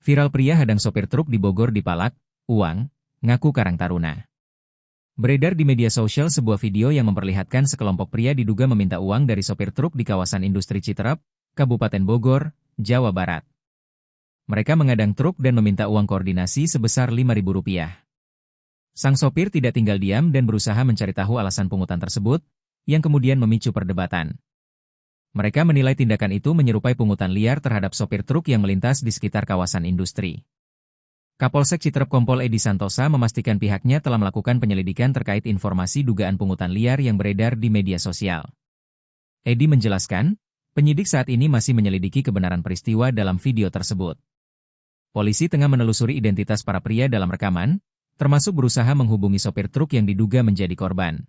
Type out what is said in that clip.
Viral pria hadang sopir truk di Bogor dipalak, uang, ngaku Karang Taruna. Beredar di media sosial sebuah video yang memperlihatkan sekelompok pria diduga meminta uang dari sopir truk di kawasan industri Citerep, Kabupaten Bogor, Jawa Barat. Mereka mengadang truk dan meminta uang koordinasi sebesar Rp5.000. Sang sopir tidak tinggal diam dan berusaha mencari tahu alasan pungutan tersebut, yang kemudian memicu perdebatan. Mereka menilai tindakan itu menyerupai pungutan liar terhadap sopir truk yang melintas di sekitar kawasan industri. Kapolsek Citerep Kompol Edi Santosa memastikan pihaknya telah melakukan penyelidikan terkait informasi dugaan pungutan liar yang beredar di media sosial. Edi menjelaskan, penyidik saat ini masih menyelidiki kebenaran peristiwa dalam video tersebut. Polisi tengah menelusuri identitas para pria dalam rekaman, termasuk berusaha menghubungi sopir truk yang diduga menjadi korban.